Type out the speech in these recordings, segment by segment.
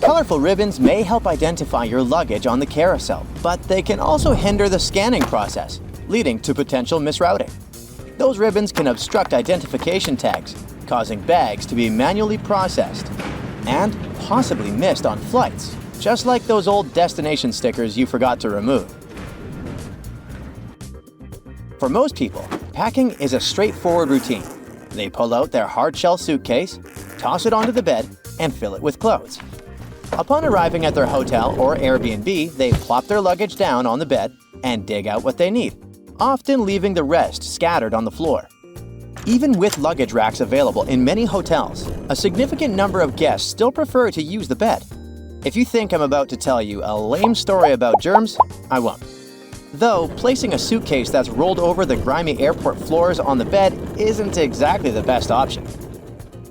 Colorful ribbons may help identify your luggage on the carousel, but they can also hinder the scanning process, leading to potential misrouting. Those ribbons can obstruct identification tags, causing bags to be manually processed and possibly missed on flights, just like those old destination stickers you forgot to remove. For most people, packing is a straightforward routine. They pull out their hard-shell suitcase, toss it onto the bed, and fill it with clothes. Upon arriving at their hotel or Airbnb, they plop their luggage down on the bed and dig out what they need, often leaving the rest scattered on the floor. Even with luggage racks available in many hotels, a significant number of guests still prefer to use the bed. If you think I'm about to tell you a lame story about germs, I won't. Though, placing a suitcase that's rolled over the grimy airport floors on the bed isn't exactly the best option.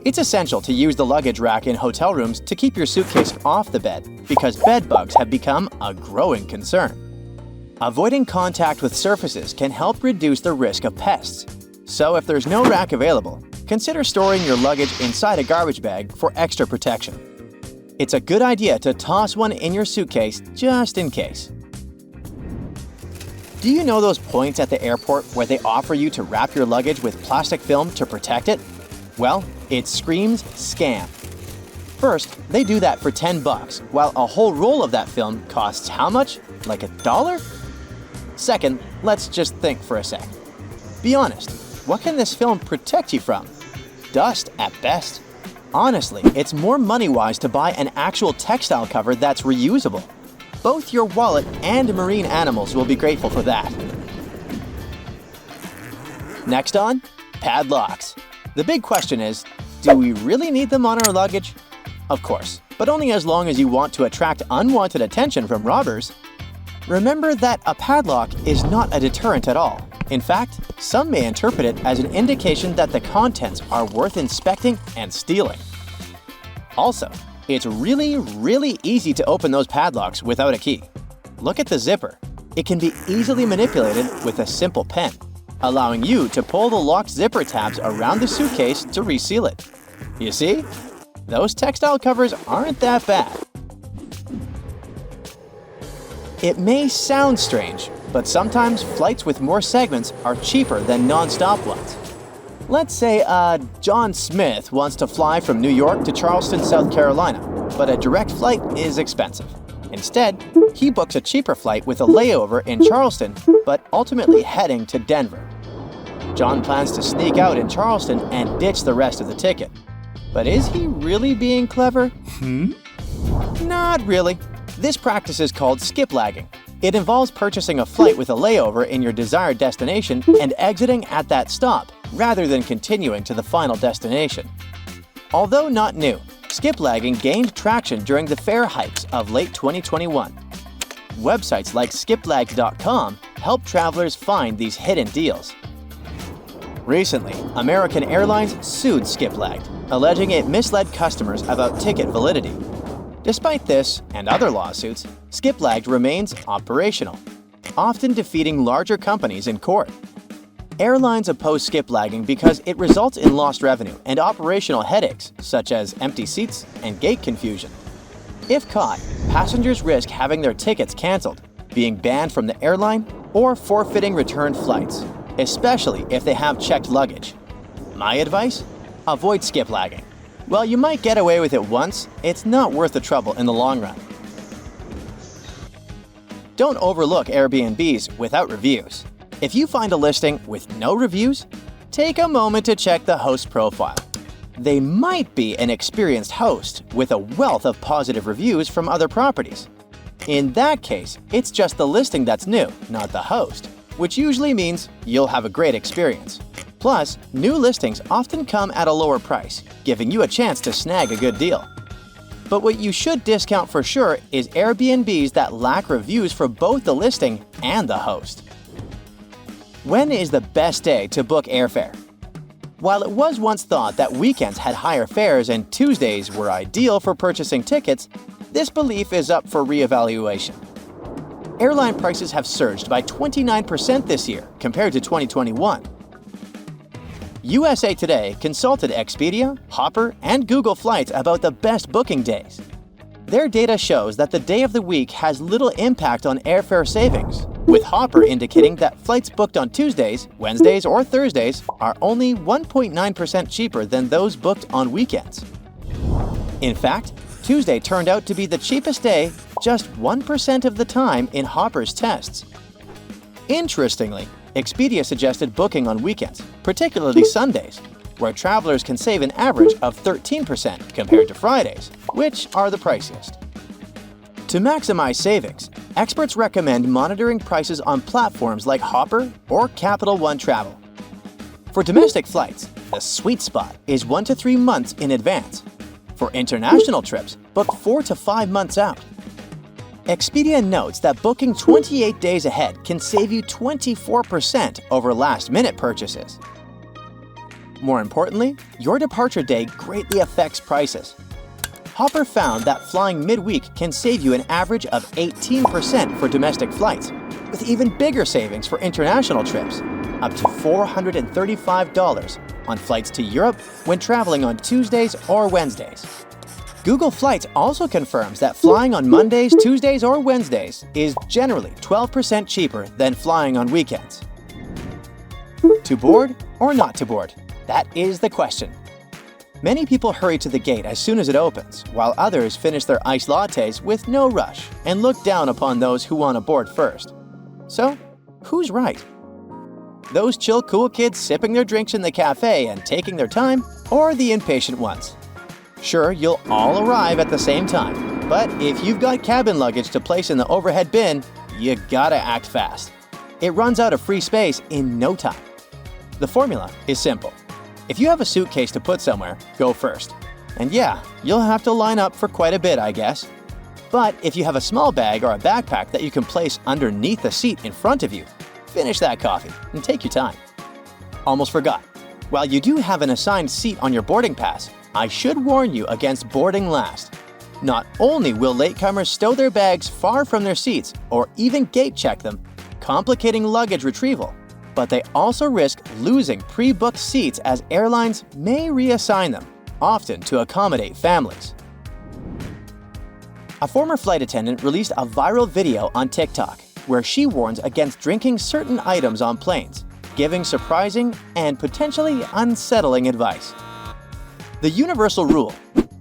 It's essential to use the luggage rack in hotel rooms to keep your suitcase off the bed because bed bugs have become a growing concern. Avoiding contact with surfaces can help reduce the risk of pests. So if there's no rack available, consider storing your luggage inside a garbage bag for extra protection. It's a good idea to toss one in your suitcase just in case. Do you know those points at the airport where they offer you to wrap your luggage with plastic film to protect it? Well, it screams scam. First, they do that for $10, while a whole roll of that film costs how much? Like $1? Second, let's just think for a sec. Be honest, what can this film protect you from? Dust at best. Honestly, it's more money-wise to buy an actual textile cover that's reusable. Both your wallet and marine animals will be grateful for that. Next on, padlocks. The big question is, do we really need them on our luggage? Of course, but only as long as you want to attract unwanted attention from robbers. Remember that a padlock is not a deterrent at all. In fact, some may interpret it as an indication that the contents are worth inspecting and stealing. Also, it's really easy to open those padlocks without a key. Look at the zipper. It can be easily manipulated with a simple pen, allowing you to pull the locked zipper tabs around the suitcase to reseal it. You see? Those textile covers aren't that bad. It may sound strange, but sometimes flights with more segments are cheaper than non-stop ones. Let's say John Smith wants to fly from New York to Charleston, South Carolina, but a direct flight is expensive. Instead, he books a cheaper flight with a layover in Charleston, but ultimately heading to Denver. John plans to sneak out in Charleston and ditch the rest of the ticket. But is he really being clever? Not really. This practice is called skiplagging. It involves purchasing a flight with a layover in your desired destination and exiting at that stop, rather than continuing to the final destination. Although not new, skiplagging gained traction during the fare hikes of late 2021. Websites like skiplag.com help travelers find these hidden deals. Recently, American Airlines sued Skiplagged, alleging it misled customers about ticket validity. Despite this and other lawsuits, Skiplagged remains operational, often defeating larger companies in court. Airlines oppose skiplagging because it results in lost revenue and operational headaches, such as empty seats and gate confusion. If caught, passengers risk having their tickets canceled, being banned from the airline, or forfeiting returned flights, especially if they have checked luggage. My advice? Avoid skiplagging. While you might get away with it once, it's not worth the trouble in the long run. Don't overlook Airbnbs without reviews. If you find a listing with no reviews, take a moment to check the host profile. They might be an experienced host with a wealth of positive reviews from other properties. In that case, it's just the listing that's new, not the host, which usually means you'll have a great experience. Plus, new listings often come at a lower price, giving you a chance to snag a good deal. But what you should discount for sure is Airbnbs that lack reviews for both the listing and the host. When is the best day to book airfare? While it was once thought that weekends had higher fares and Tuesdays were ideal for purchasing tickets, this belief is up for reevaluation. Airline prices have surged by 29% this year compared to 2021. USA Today consulted Expedia, Hopper, and Google Flights about the best booking days. Their data shows that the day of the week has little impact on airfare savings, with Hopper indicating that flights booked on Tuesdays, Wednesdays, or Thursdays are only 1.9% cheaper than those booked on weekends. In fact, Tuesday turned out to be the cheapest day just 1% of the time in Hopper's tests. Interestingly, Expedia suggested booking on weekends, particularly Sundays, where travelers can save an average of 13% compared to Fridays, which are the priciest. To maximize savings, experts recommend monitoring prices on platforms like Hopper or Capital One Travel. For domestic flights, the sweet spot is 1 to 3 months in advance. For international trips, book 4 to 5 months out. Expedia notes that booking 28 days ahead can save you 24% over last-minute purchases. More importantly, your departure day greatly affects prices. Hopper found that flying midweek can save you an average of 18% for domestic flights, with even bigger savings for international trips, up to $435 on flights to Europe when traveling on Tuesdays or Wednesdays. Google Flights also confirms that flying on Mondays, Tuesdays, or Wednesdays is generally 12% cheaper than flying on weekends. To board or not to board? That is the question. Many people hurry to the gate as soon as it opens, while others finish their iced lattes with no rush and look down upon those who want to board first. So, who's right? Those chill, cool kids sipping their drinks in the cafe and taking their time, or the impatient ones? Sure, you'll all arrive at the same time, but if you've got cabin luggage to place in the overhead bin, you gotta act fast. It runs out of free space in no time. The formula is simple. If you have a suitcase to put somewhere, go first. And yeah, you'll have to line up for quite a bit, I guess. But if you have a small bag or a backpack that you can place underneath the seat in front of you, finish that coffee and take your time. Almost forgot. While you do have an assigned seat on your boarding pass, I should warn you against boarding last. Not only will latecomers stow their bags far from their seats or even gate check them, complicating luggage retrieval, but they also risk losing pre-booked seats as airlines may reassign them, often to accommodate families. A former flight attendant released a viral video on TikTok where she warns against drinking certain items on planes, giving surprising and potentially unsettling advice. The universal rule: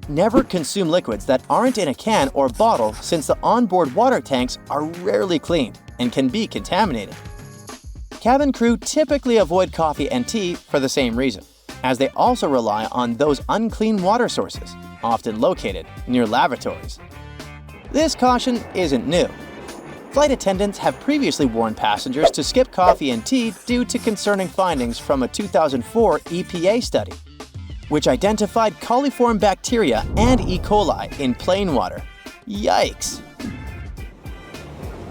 never consume liquids that aren't in a can or bottle, since the onboard water tanks are rarely cleaned and can be contaminated. Cabin crew typically avoid coffee and tea for the same reason, as they also rely on those unclean water sources, often located near lavatories. This caution isn't new. Flight attendants have previously warned passengers to skip coffee and tea due to concerning findings from a 2004 EPA study, which identified coliform bacteria and E. coli in plain water. Yikes!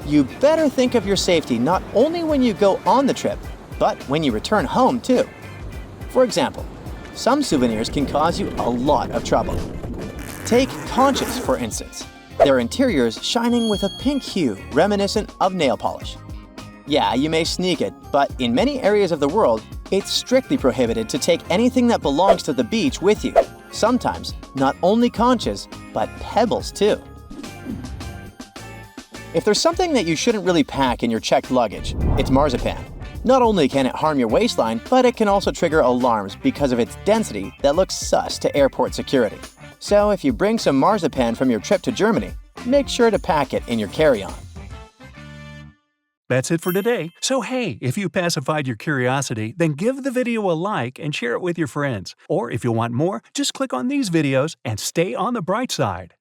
You better think of your safety not only when you go on the trip, but when you return home too. For example, some souvenirs can cause you a lot of trouble. Take conches, for instance. Their interiors shining with a pink hue reminiscent of nail polish. Yeah, you may sneak it, but in many areas of the world, it's strictly prohibited to take anything that belongs to the beach with you. Sometimes, not only conches, but pebbles too. If there's something that you shouldn't really pack in your checked luggage, it's marzipan. Not only can it harm your waistline, but it can also trigger alarms because of its density that looks sus to airport security. So if you bring some marzipan from your trip to Germany, make sure to pack it in your carry-on. That's it for today. So hey, if you pacified your curiosity, then give the video a like and share it with your friends. Or if you want more, just click on these videos and stay on the bright side.